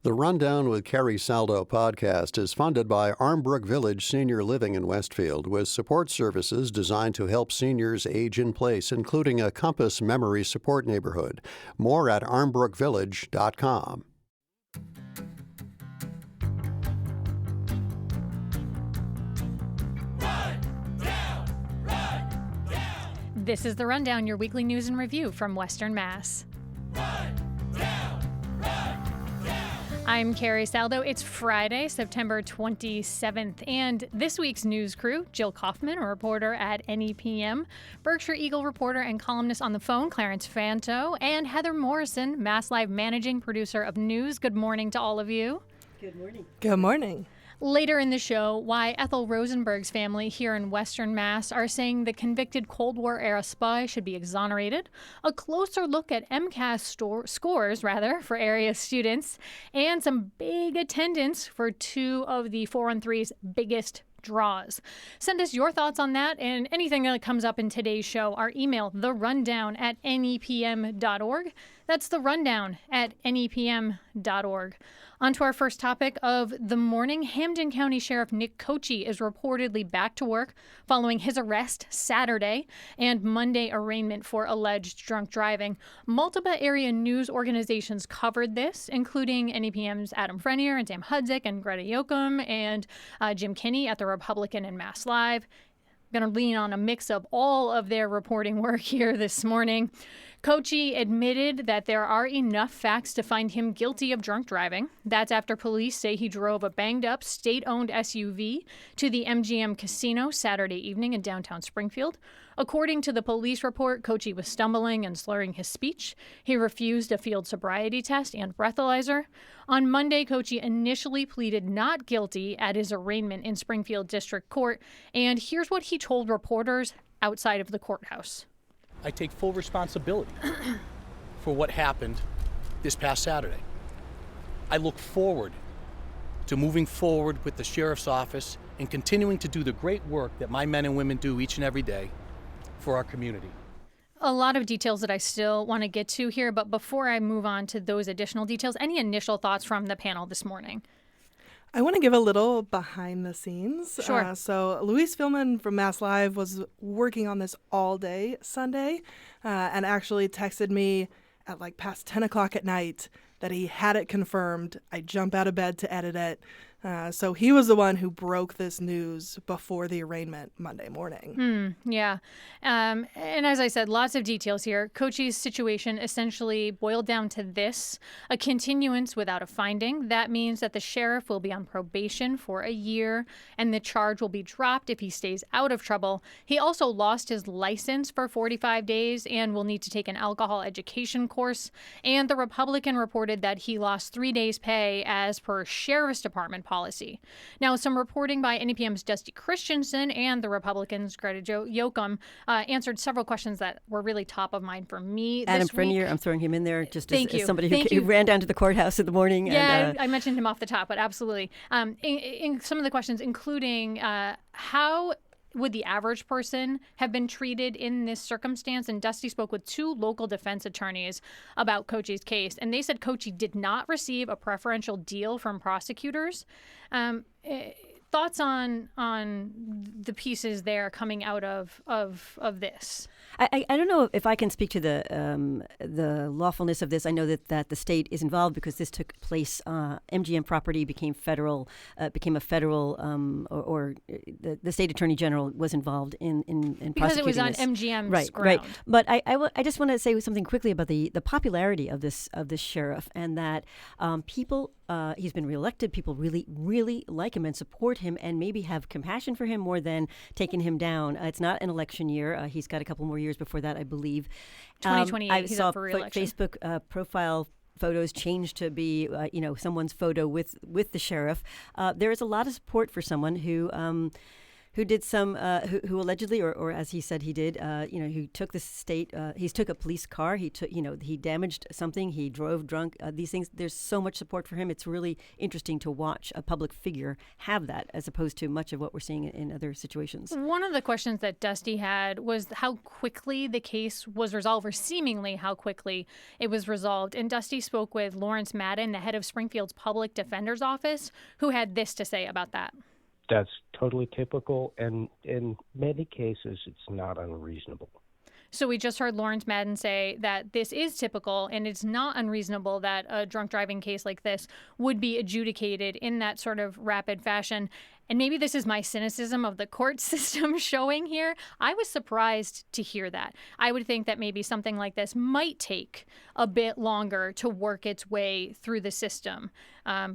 The Rundown with Carrie Saldo podcast is funded by Armbrook Village Senior Living in Westfield, with support services designed to help seniors age in place, including a Compass Memory Support Neighborhood. More at armbrookvillage.com. This is The Rundown, your weekly news and review from Western Mass. I'm Carrie Saldo. It's Friday, September 27th, and this week's news crew: Jill Kaufman, a reporter at NEPM, Berkshire Eagle reporter and columnist on the phone, Clarence Fanto, and Heather Morrison, Mass Live managing producer of news. Good morning to all of you. Good morning. Good morning. Later in the show, why Ethel Rosenberg's family here in Western Mass are saying the convicted Cold War-era spy should be exonerated, a closer look at MCAS scores for area students, and some big attendance for two of the 4-on-3's biggest draws. Send us your thoughts on that and anything that comes up in today's show. Our email, therundown@nepm.org. That's therundown@nepm.org. On to our first topic of the morning. Hampden County Sheriff Nick Kochi is reportedly back to work following his arrest Saturday and Monday arraignment for alleged drunk driving. Multiple area news organizations covered this, including NEPM's Adam Frenier and Sam Hudzik and Greta Yoakum and Jim Kinney at the Republican and Mass Live. Going to lean on a mix of all of their reporting work here this morning. Kochi admitted that there are enough facts to find him guilty of drunk driving. That's after police say he drove a banged-up state-owned SUV to the MGM casino Saturday evening in downtown Springfield. According to the police report, Kochi was stumbling and slurring his speech. He refused a field sobriety test and breathalyzer. On Monday, Kochi initially pleaded not guilty at his arraignment in Springfield District Court. And here's what he told reporters outside of the courthouse. I take full responsibility for what happened this past Saturday. I look forward to moving forward with the Sheriff's Office and continuing to do the great work that my men and women do each and every day for our community. A lot of details that I still want to get to here, but before I move on to those additional details, any initial thoughts from the panel this morning? I want to give a little behind the scenes. Sure. So Louise Philman from Mass Live was working on this all day Sunday and actually texted me at like past 10 o'clock at night that he had it confirmed. I jump out of bed to edit it. So he was the one who broke this news before the arraignment Monday morning. Yeah. And as I said, lots of details here. Kochi's situation essentially boiled down to this: a continuance without a finding. That means that the sheriff will be on probation for a year and the charge will be dropped if he stays out of trouble. He also lost his license for 45 days and will need to take an alcohol education course. And the Republican reported that he lost 3 days' pay as per Sheriff's Department policy. Now, some reporting by NEPM's Dusty Christensen and the Republicans' Greta Yoakum answered several questions that were really top of mind for me Adam this week. Frenier, I'm throwing him in there just Thank as you. somebody who ran down to the courthouse in the morning. Yeah, and, I mentioned him off the top, but absolutely. In some of the questions, including how would the average person have been treated in this circumstance? And Dusty spoke with two local defense attorneys about Kochi's case, and they said Kochi did not receive a preferential deal from prosecutors. Thoughts on the pieces there coming out of this? I don't know if I can speak to the lawfulness of this. I know that the state is involved because this took place. MGM property became a federal, or the state attorney general was involved in because prosecuting it was on this. MGM's ground. Right. But I just want to say something quickly about the popularity of this sheriff, and that people. He's been reelected. People really, really like him and support him and maybe have compassion for him more than taking him down. It's not an election year. He's got a couple more years before that, I believe. 2028, he's up for re-election. Facebook profile photos changed to be, someone's photo with the sheriff. There is a lot of support for someone who who did some, who allegedly, or as he said he did, who took the state, he took a police car, he took, he damaged something, he drove drunk, these things. There's so much support for him. It's really interesting to watch a public figure have that, as opposed to much of what we're seeing in other situations. One of the questions that Dusty had was how quickly the case was resolved, or seemingly how quickly it was resolved. And Dusty spoke with Lawrence Madden, the head of Springfield's Public Defender's Office, who had this to say about that. That's totally typical, and in many cases, it's not unreasonable. So we just heard Lawrence Madden say that this is typical, and it's not unreasonable that a drunk driving case like this would be adjudicated in that sort of rapid fashion. And maybe this is my cynicism of the court system showing here. I was surprised to hear that. I would think that maybe something like this might take a bit longer to work its way through the system.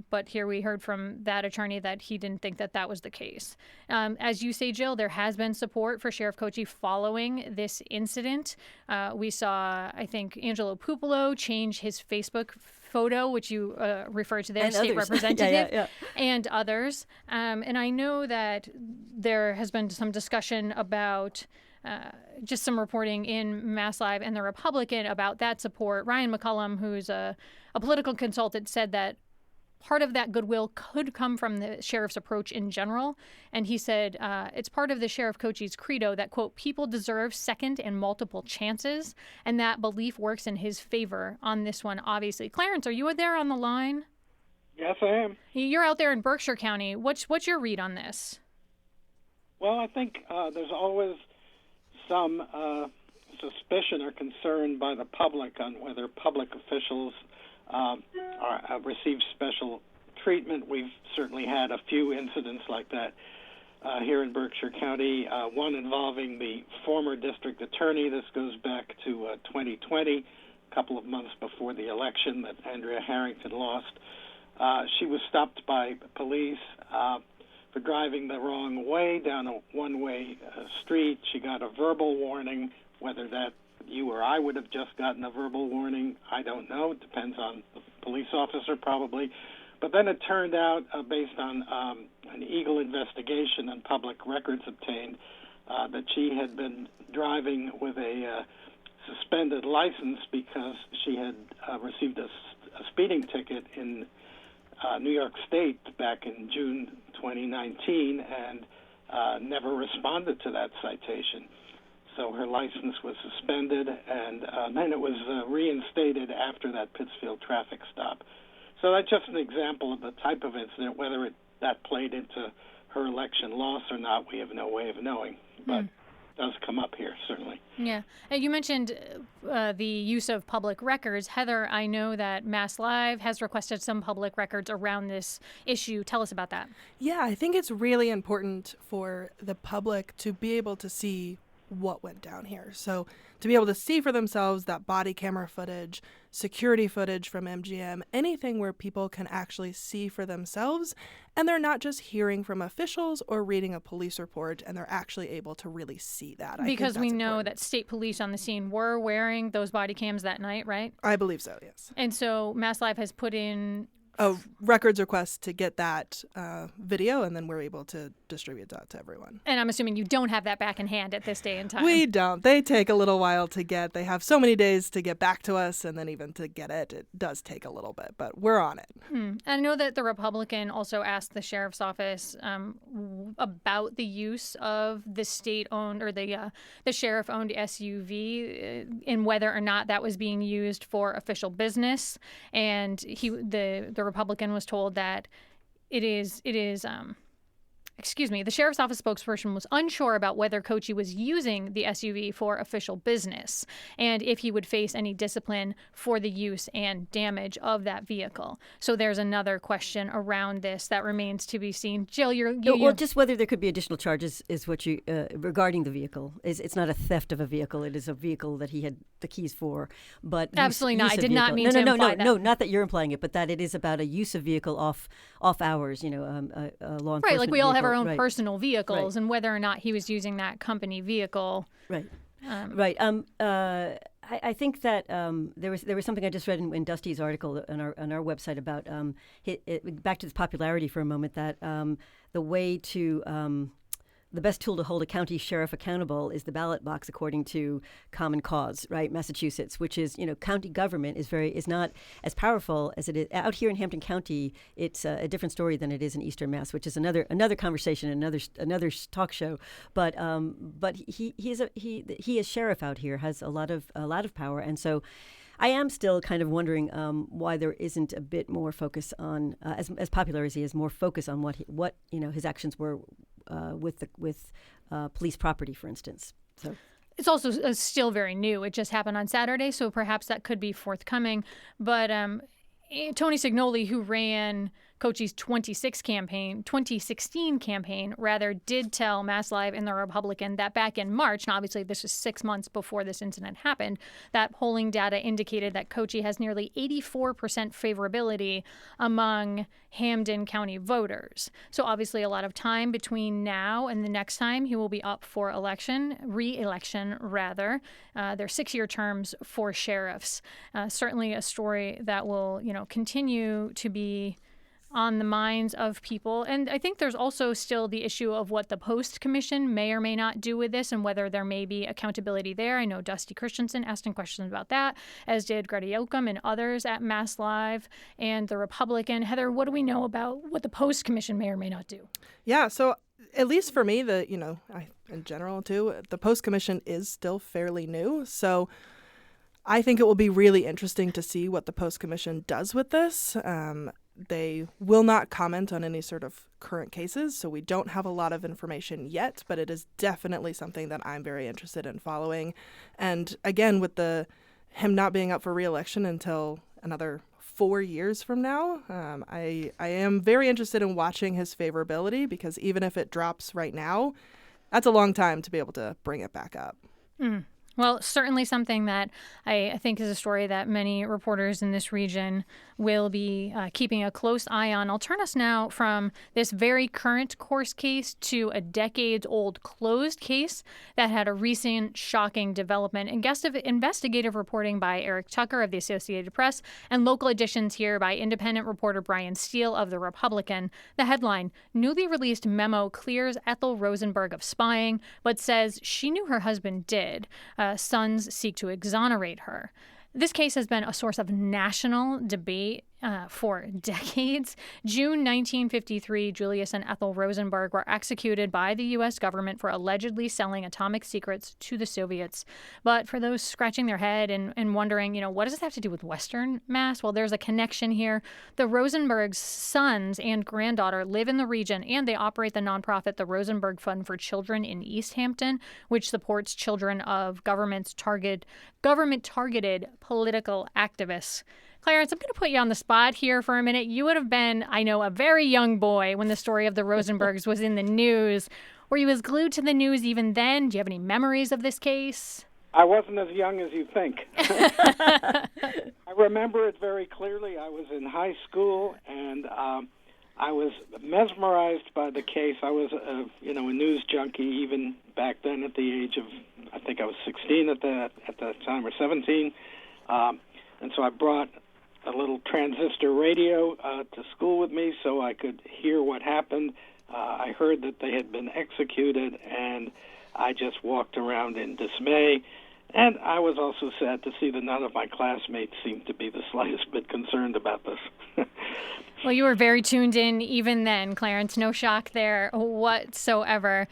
But here we heard from that attorney that he didn't think that that was the case. As you say, Jill, there has been support for Sheriff Kochi following this incident. We saw, I think, Angelo Pupolo change his Facebook photo, which you referred to there, state representative, and others. And I know that there has been some discussion about just some reporting in Mass Live and The Republican about that support. Ryan McCullum, who's a political consultant, said that part of that goodwill could come from the sheriff's approach in general. And he said it's part of the Sheriff Kochi's credo that, quote, people deserve second and multiple chances. And that belief works in his favor on this one, obviously. Clarence, are you there on the line? Yes, I am. You're out there in Berkshire County. What's your read on this? Well, I think there's always some suspicion or concern by the public on whether public officials receive special treatment. We've certainly had a few incidents like that here in Berkshire County, one involving the former district attorney. This goes back to 2020, a couple of months before the election that Andrea Harrington lost. She was stopped by police for driving the wrong way down a one-way street. She got a verbal warning. Whether that you or I would have just gotten a verbal warning, I don't know. It depends on the police officer, probably. But then it turned out, based on an Eagle investigation and public records obtained, that she had been driving with a suspended license because she had received a speeding ticket in New York State back in June 2019 and never responded to that citation. So her license was suspended, and then it was reinstated after that Pittsfield traffic stop. So that's just an example of the type of incident. Whether that played into her election loss or not, we have no way of knowing. But it does come up here, certainly. Yeah. You mentioned the use of public records. Heather, I know that Mass Live has requested some public records around this issue. Tell us about that. Yeah, I think it's really important for the public to be able to see what went down here. So to be able to see for themselves that body camera footage, security footage from MGM, anything where people can actually see for themselves, and they're not just hearing from officials or reading a police report, and they're actually able to really see that. Because we know that state police on the scene were wearing those body cams that night, right? I believe so, yes. And so Mass Live has put in a records request to get that video, and then we're able to distribute that to everyone. And I'm assuming you don't have that back in hand at this day and time. We don't. They take a little while to get. They have so many days to get back to us, and then even to get it, it does take a little bit, but we're on it. I know that the Republican also asked the sheriff's office about the use of the state-owned or the sheriff-owned SUV and whether or not that was being used for official business. And the Republican was told that the sheriff's office spokesperson was unsure about whether Kochi was using the SUV for official business and if he would face any discipline for the use and damage of that vehicle. So there's another question around this that remains to be seen. Jill, well, just whether there could be additional charges is what you regarding the vehicle. It's not a theft of a vehicle. It is a vehicle that he had the keys for. But absolutely not. I did not mean to imply that. No, not that you're implying it, but that it is about a use of vehicle off hours. A law enforcement right, like we all have our own right. personal vehicles, and whether or not he was using that company vehicle. Right. Right. I think that there was something I just read in Dusty's article on our website about back to the popularity for a moment, that the way to the best tool to hold a county sheriff accountable is the ballot box, according to Common Cause, right? Massachusetts, which is, county government is not as powerful as it is out here in Hampton County. It's a different story than it is in Eastern Mass, which is another conversation, another talk show. But he as sheriff out here has a lot of power, and so I am still kind of wondering why there isn't a bit more focus on, as popular as he is, more focus on what his actions were with police property, for instance. So it's also still very new. It just happened on Saturday, so perhaps that could be forthcoming. But Tony Signoli, who ran Kochi's 2016 campaign, did tell Mass Live and the Republican that back in March, and obviously this was 6 months before this incident happened, that polling data indicated that Kochi has nearly 84% favorability among Hampden County voters. So obviously a lot of time between now and the next time he will be up for re-election. They're 6-year terms for sheriffs. Certainly a story that will, continue to be on the minds of people. And I think there's also still the issue of what the Post Commission may or may not do with this and whether there may be accountability there. I know Dusty Christensen asked him questions about that, as did Greta Yoakum and others at Mass Live and the Republican. Heather, what do we know about what the Post Commission may or may not do? Yeah, so at least for me, in general too, the Post Commission is still fairly new. So I think it will be really interesting to see what the Post Commission does with this. They will not comment on any sort of current cases, so we don't have a lot of information yet, but it is definitely something that I'm very interested in following. And again, with him not being up for re-election until another 4 years from now, I am very interested in watching his favorability, because even if it drops right now, that's a long time to be able to bring it back up. Well, certainly something that I think is a story that many reporters in this region will be keeping a close eye on. I'll turn us now from this very current course case to a decades-old closed case that had a recent shocking development. Investigative reporting by Eric Tucker of the Associated Press and local editions here by independent reporter Brian Steele of The Republican. The headline, newly released memo clears Ethel Rosenberg of spying, but says she knew her husband did. Sons seek to exonerate her. This case has been a source of national debate for decades. June 1953, Julius and Ethel Rosenberg were executed by the U.S. government for allegedly selling atomic secrets to the Soviets. But for those scratching their head and wondering, what does this have to do with Western Mass? Well, there's a connection here. The Rosenbergs' sons and granddaughter live in the region, and they operate the nonprofit, the Rosenberg Fund for Children in East Hampton, which supports children of government-targeted political activists. Clarence, I'm going to put you on the spot here for a minute. You would have been, I know, a very young boy when the story of the Rosenbergs was in the news. Were you as glued to the news even then? Do you have any memories of this case? I wasn't as young as you think. I remember it very clearly. I was in high school, and I was mesmerized by the case. I was, a news junkie even back then at the age of, I think I was 16 at that time, or 17. And so I brought a little transistor radio to school with me so I could hear what happened. I heard that they had been executed, and I just walked around in dismay. And I was also sad to see that none of my classmates seemed to be the slightest bit concerned about this. Well, you were very tuned in even then, Clarence. No shock there whatsoever.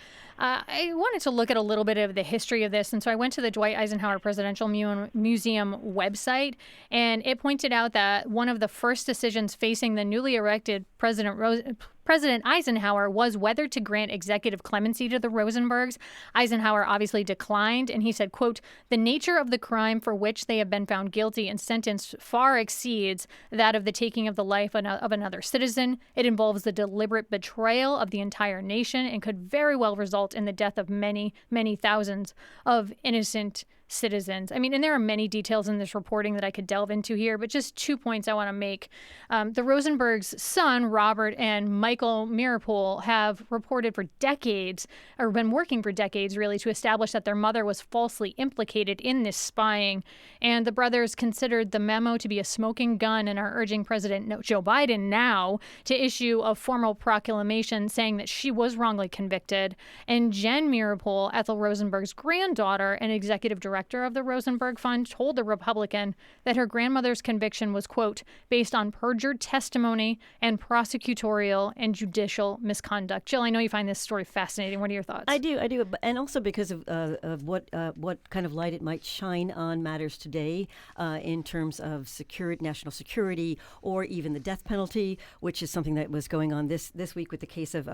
I wanted to look at a little bit of the history of this, and so I went to the Dwight Eisenhower Presidential Museum website, and it pointed out that one of the first decisions facing the newly elected President Eisenhower was whether to grant executive clemency to the Rosenbergs. Eisenhower obviously declined, and he said, quote, "The nature of the crime for which they have been found guilty and sentenced far exceeds that of the taking of the life of another citizen. It involves the deliberate betrayal of the entire nation and could very well result in the death of many, many thousands of innocent citizens. I mean, and there are many details in this reporting that I could delve into here, but just 2 points I want to make. The Rosenbergs' son, Robert, and Michael Mirapool have reported for decades, or been working for decades really, to establish that their mother was falsely implicated in this spying. And the brothers considered the memo to be a smoking gun and are urging President Joe Biden now to issue a formal proclamation saying that she was wrongly convicted. And Jen Mirapool, Ethel Rosenberg's granddaughter and executive director of the Rosenberg Fund, told the Republican that her grandmother's conviction was, quote, based on perjured testimony and prosecutorial and judicial misconduct. Jill, I know you find this story fascinating. What are your thoughts? I do, and also because of what kind of light it might shine on matters today in terms of national security, or even the death penalty, which is something that was going on this week with the case of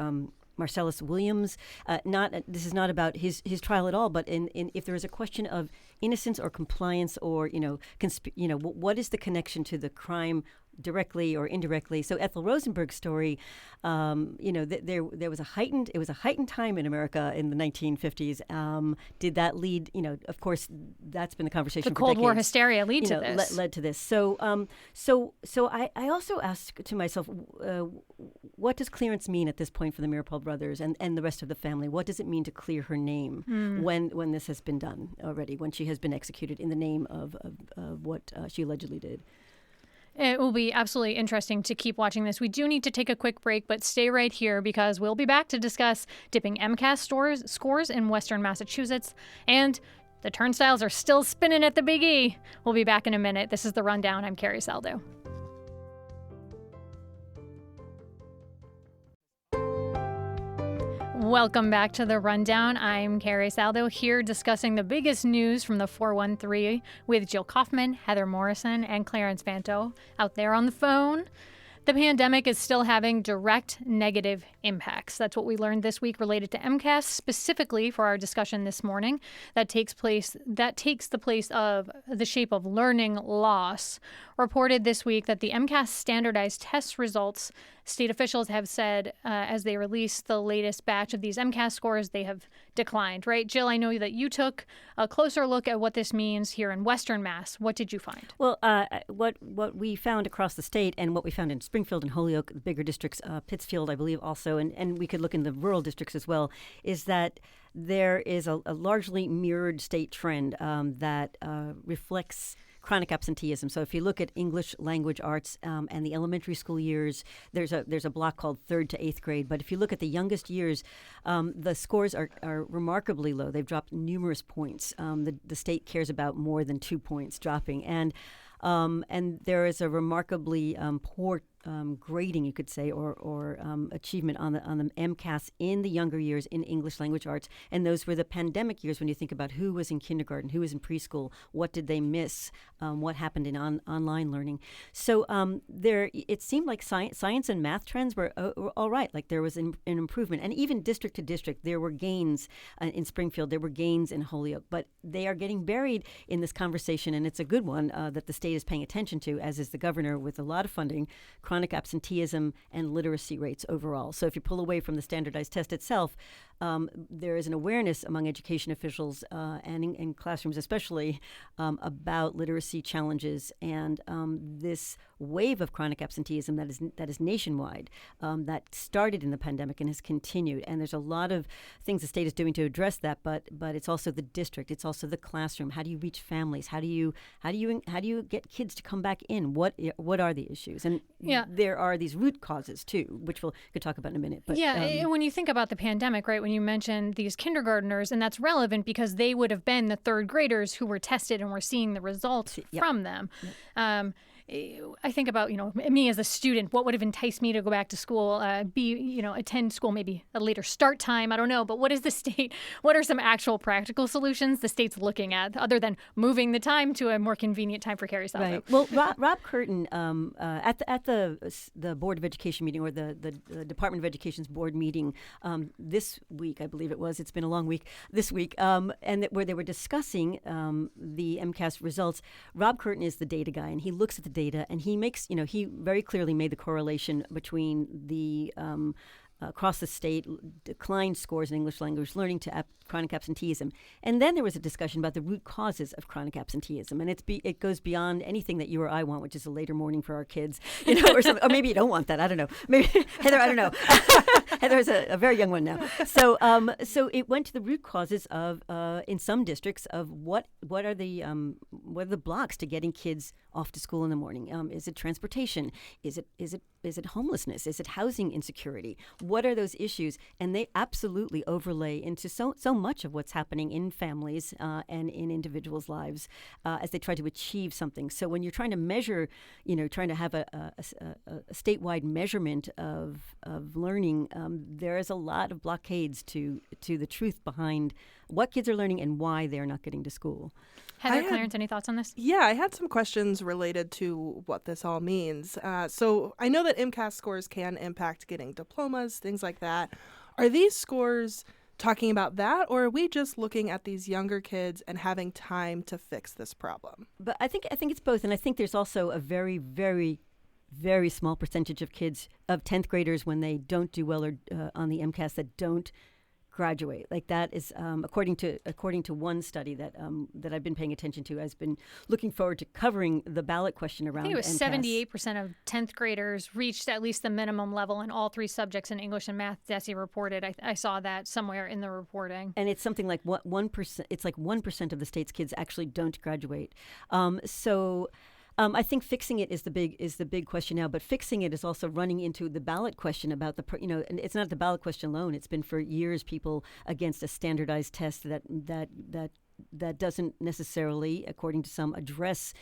Marcellus Williams. This is not about his trial at all, but if there is a question of innocence or compliance, or what is the connection to the crime directly or indirectly. So Ethel Rosenberg's story, there was a heightened time in America in the 1950s. Did that lead? Of course, that's been the conversation. The for Cold decades, War hysteria led to this. Led to this. So I also ask to myself, what does clearance mean at this point for the Mirapool brothers and the rest of the family? What does it mean to clear her name when this has been done already, when she has been executed in the name of what she allegedly did? It will be absolutely interesting to keep watching this. We do need to take a quick break, but stay right here because we'll be back to discuss dipping MCAS scores in Western Massachusetts, and the turnstiles are still spinning at the Big E. We'll be back in a minute. This is The Rundown. I'm Carrie Saldo. Welcome back to The Rundown. I'm Carrie Saldo here discussing the biggest news from the 413 with Jill Kaufman, Heather Morrison, and Clarence Fanto out there on the phone. The pandemic is still having direct negative impacts. That's what we learned this week related to MCAS, specifically for our discussion this morning. That takes the place of the shape of learning loss. Reported this week that the MCAS standardized test results, state officials have said as they release the latest batch of these MCAS scores, they have declined, right? Jill, I know that you took a closer look at what this means here in Western Mass. What did you find? Well, what we found across the state, and what we found in Springfield and Holyoke, the bigger districts, Pittsfield, I believe also, and we could look in the rural districts as well, is that there is a largely mirrored state trend that reflects chronic absenteeism. So if you look at English language arts and the elementary school years, there's a block called 3rd to 8th grade. But if you look at the youngest years, the scores are remarkably low. They've dropped numerous points. The state cares about more than 2 points dropping. And there is a remarkably poor grading, you could say, or achievement on the MCAS in the younger years in English language arts, and those were the pandemic years. When you think about who was in kindergarten, who was in preschool, what did they miss, what happened in online learning. So it seemed like science and math trends were all right. Like there was an improvement, and even district to district, there were gains in Springfield, there were gains in Holyoke, but they are getting buried in this conversation, and it's a good one that the state is paying attention to, as is the governor, with a lot of funding. Chronic absenteeism and literacy rates overall. So if you pull away from the standardized test itself, there is an awareness among education officials and in classrooms especially about literacy challenges and this wave of chronic absenteeism that is nationwide, that started in the pandemic and has continued. And there's a lot of things the state is doing to address that, but it's also the district, it's also the classroom. How do you reach families? How do you get kids to come back in? What are the issues? And there are these root causes too, which we could talk about in a minute. But when you think about the pandemic, right? When you mentioned these kindergartners, and that's relevant because they would have been the third graders who were tested and were seeing the results from them. Yep. I think about, me as a student, what would have enticed me to go back to school, attend school, maybe a later start time, I don't know. But what are some actual practical solutions the state's looking at other than moving the time to a more convenient time for Carrie Salvo? Right. Well, Rob Curtin, at the Board of Education meeting, or the Department of Education's board meeting this week, I believe it was, it's been a long week, this week, where they were discussing the MCAS results. Rob Curtin is the data guy, and he looks at the data, and he makes, he very clearly made the correlation between the across the state declined scores in English language learning to chronic absenteeism. And then there was a discussion about the root causes of chronic absenteeism, and it goes beyond anything that you or I want, which is a later morning for our kids, or something. Or maybe you don't want that. I don't know. Maybe Heather, I don't know. Heather's a very young one now. So it went to the root causes of in some districts of what are the blocks to getting kids off to school in the morning? Is it transportation? Is it homelessness? Is it housing insecurity? What are those issues? And they absolutely overlay into so much of what's happening in families and in individuals' lives as they try to achieve something. So when you're trying to measure, trying to have a statewide measurement of learning, there is a lot of blockades to the truth behind what kids are learning and why they're not getting to school. Heather, Clarence, any thoughts on this? Yeah, I had some questions related to what this all means. So I know that MCAS scores can impact getting diplomas, things like that. Are these scores talking about that, or are we just looking at these younger kids and having time to fix this problem? But I think it's both, and I think there's also a very, very, very small percentage of kids, of 10th graders, when they don't do well or on the MCAS, that don't graduate. Like that is according to one study that I've been paying attention to. I've been looking forward to covering the ballot question around. I think it was MCAS. 78% of 10th graders reached at least the minimum level in all three subjects in English and math. Desi reported. I saw that somewhere in the reporting. And it's something like 1%. It's like 1% of the state's kids actually don't graduate. I think fixing it is the big question now, but fixing it is also running into the ballot question about and it's not the ballot question alone. It's been for years people against a standardized test that doesn't necessarily, according to some, address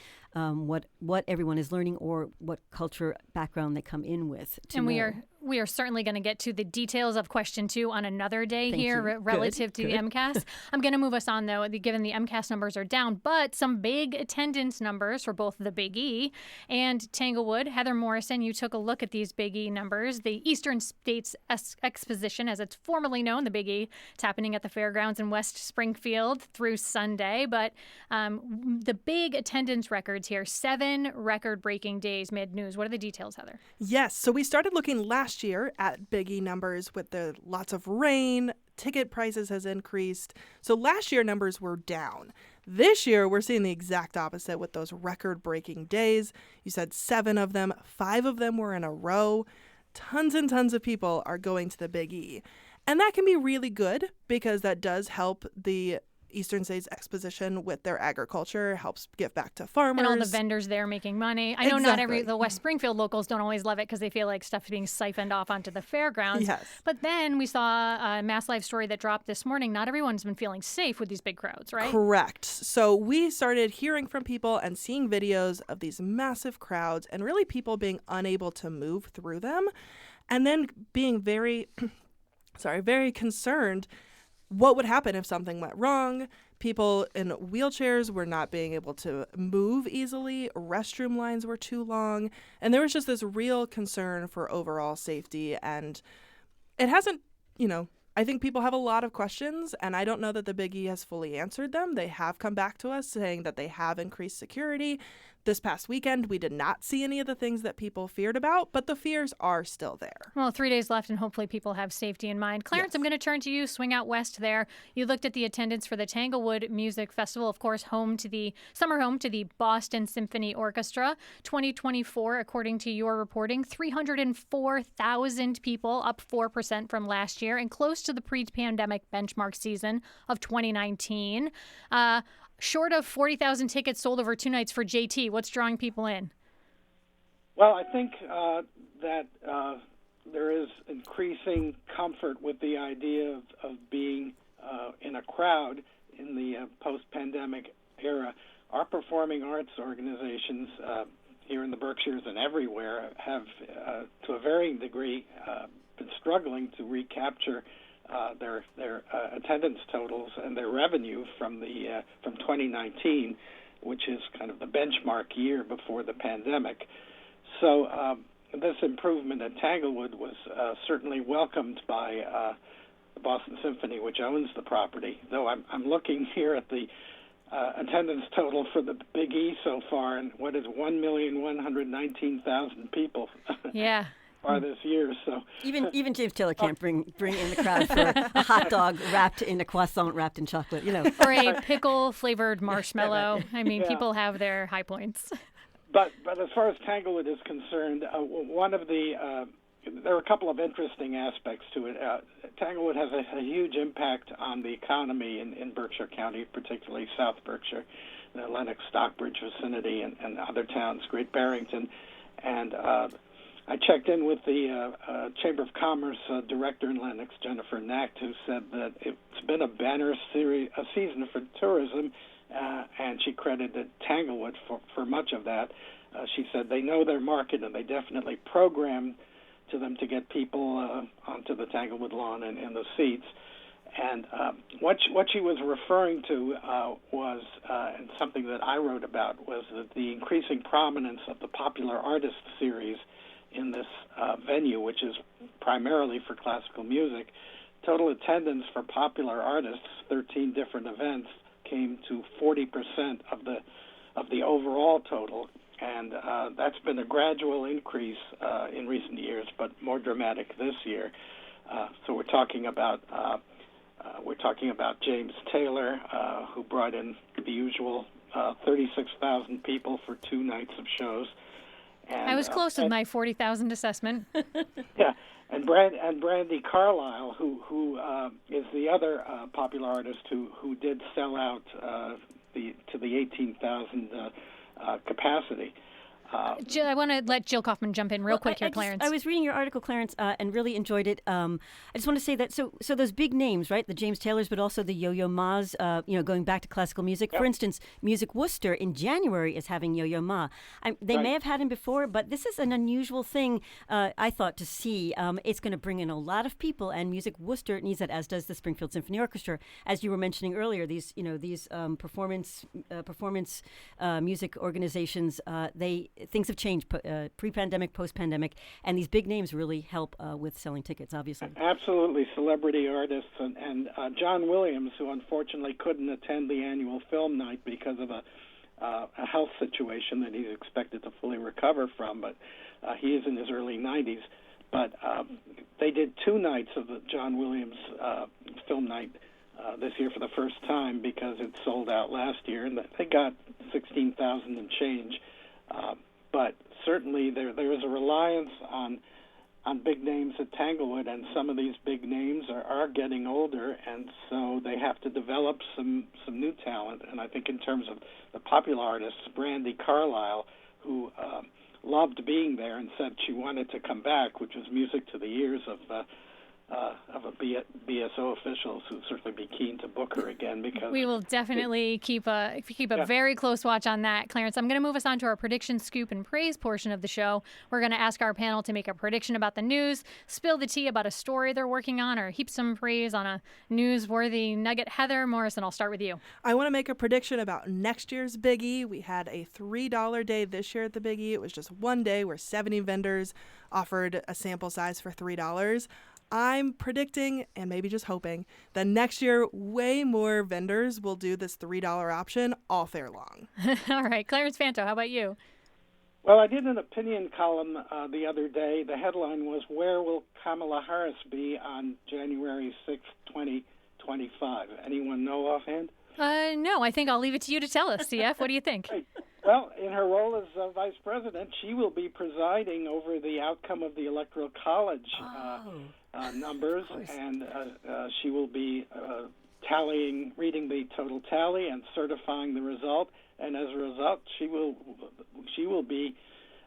what everyone is learning or what culture background they come in with. And we are certainly going to get to the details of question 2 on another day relative to the MCAS. I'm going to move us on, though, given the MCAS numbers are down, but some big attendance numbers for both the Big E and Tanglewood. Heather Morrison, you took a look at these Big E numbers. The Eastern States Exposition, as it's formerly known, the Big E, it's happening at the fairgrounds in West Springfield through Sunday, but the big attendance records here, 7 record-breaking days made news. What are the details, Heather? Yes, so we started looking last year at Big E numbers with the lots of rain. Ticket prices has increased. So last year numbers were down. This year we're seeing the exact opposite with those record-breaking days. You said 7 of them, 5 of them were in a row. Tons and tons of people are going to the Big E. And that can be really good because that does help the Eastern States Exposition with their agriculture, helps give back to farmers. And all the vendors there making money. I know Exactly. not the West Springfield locals don't always love it because they feel like stuff being siphoned off onto the fairgrounds. Yes. But then we saw a Mass Live story that dropped this morning. Not everyone's been feeling safe with these big crowds, right? Correct. So we started hearing from people and seeing videos of these massive crowds and really people being unable to move through them and then being very, very concerned what would happen if something went wrong. People in wheelchairs were not being able to move easily. Restroom lines were too long. And there was just this real concern for overall safety. And it hasn't, I think people have a lot of questions, and I don't know that the Big E has fully answered them. They have come back to us saying that they have increased security. This past weekend, we did not see any of the things that people feared about, but the fears are still there. Well, 3 days left, and hopefully people have safety in mind. Clarence, Yes. I'm going to turn to you. Swing out west there. You looked at the attendance for the Tanglewood Music Festival, of course, summer home to the Boston Symphony Orchestra. 2024, according to your reporting, 304,000 people, up 4% from last year, and close to the pre-pandemic benchmark season of 2019. Short of 40,000 tickets sold over 2 nights for JT. What's drawing people in? Well, I think that there is increasing comfort with the idea of being in a crowd in the post-pandemic era. Our performing arts organizations here in the Berkshires and everywhere have, to a varying degree, been struggling to recapture their attendance totals and their revenue from 2019, which is kind of the benchmark year before the pandemic. So this improvement at Tanglewood was certainly welcomed by the Boston Symphony, which owns the property. Though I'm looking here at the attendance total for the Big E so far, and what is 1,119,000 people. Yeah. far this year. So even James Taylor can't bring in the crowd for a hot dog wrapped in a croissant wrapped in chocolate, or a pickle flavored marshmallow. I mean, Yeah. people have their high points. But as far as Tanglewood is concerned, one of the there are a couple of interesting aspects to it. Tanglewood has a huge impact on the economy in Berkshire County, particularly South Berkshire, the Lennox, Stockbridge vicinity, and other towns, Great Barrington. And I checked in with the Chamber of Commerce director in Lennox, Jennifer Nacht, who said that it's been a banner season for tourism, and she credited Tanglewood for much of that. She said they know their market, and they definitely program to them to get people onto the Tanglewood lawn and in the seats. And what she was referring to was, and something that I wrote about, was that the increasing prominence of the popular artist series in this venue, which is primarily for classical music. Total attendance for popular artists, 13 different events, came to 40% of the overall total. And that's been a gradual increase in recent years, but more dramatic this year. So we're talking about James Taylor, who brought in the usual 36,000 people for 2 nights of shows. And, I was close with my 40,000 assessment. Yeah, and Brandy Carlisle, who is the other popular artist who did sell out to the 18,000 capacity. Jill, I want to let Jill Kaufman jump in real quick here, Clarence. I was reading your article, Clarence, and really enjoyed it. I just want to say that so those big names, right? The James Taylors, but also the Yo-Yo Ma's, going back to classical music. Yep. For instance, Music Worcester in January is having Yo-Yo Ma. They may have had him before, but this is an unusual thing, I thought, to see. It's going to bring in a lot of people, and Music Worcester needs that, as does the Springfield Symphony Orchestra. As you were mentioning earlier, these performance music organizations, things have changed pre-pandemic, post-pandemic, and these big names really help with selling tickets, obviously. Absolutely, celebrity artists, and John Williams, who unfortunately couldn't attend the annual film night because of a health situation that he's expected to fully recover from, but he is in his early 90s. But they did 2 nights of the John Williams film night this year for the first time because it sold out last year, and they got 16,000 and change. But certainly there is a reliance on big names at Tanglewood, and some of these big names are getting older, and so they have to develop some new talent. And I think in terms of the popular artists, Brandy Carlisle, who loved being there and said she wanted to come back, which was music to the ears of BSO officials who certainly be keen to book her again, because we will definitely keep a very close watch on that, Clarence. I'm going to move us on to our prediction, scoop, and praise portion of the show. We're going to ask our panel to make a prediction about the news, spill the tea about a story they're working on, or heap some praise on a newsworthy nugget. Heather Morrison, I'll start with you. I want to make a prediction about next year's Biggie. We had a $3 day this year at the Biggie. It was just one day where 70 vendors offered a sample size for $3. I'm predicting, and maybe just hoping, that next year way more vendors will do this $3 option all fair long. All right. Clarence Fanto, how about you? Well, I did an opinion column the other day. The headline was, "Where will Kamala Harris be on January 6, 2025? Anyone know offhand? No, I think I'll leave it to you to tell us, CF. What do you think? Right. Well, in her role as vice president, she will be presiding over the outcome of the Electoral College numbers, and she will be reading the total tally and certifying the result. And as a result, she will be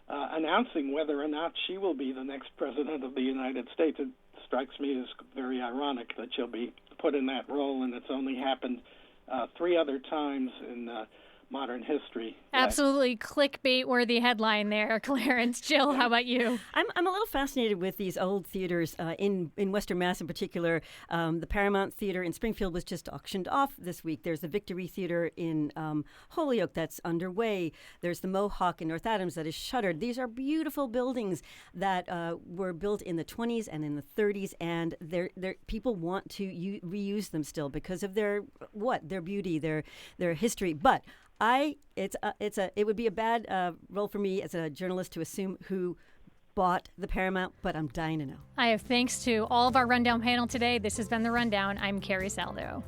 announcing whether or not she will be the next president of the United States. It strikes me as very ironic that she'll be put in that role, and it's only happened 3 other times in modern history. Absolutely clickbait-worthy headline there, Clarence. Jill, how about you? I'm a little fascinated with these old theaters in Western Mass in particular. The Paramount Theater in Springfield was just auctioned off this week. There's the Victory Theater in Holyoke that's underway. There's the Mohawk in North Adams that is shuttered. These are beautiful buildings that were built in the 20s and in the 30s, and people want to reuse them still because of their beauty, their history. But it would be a bad role for me as a journalist to assume who bought the Paramount, but I'm dying to know. I have thanks to all of our Rundown panel today. This has been The Rundown. I'm Carrie Saldo.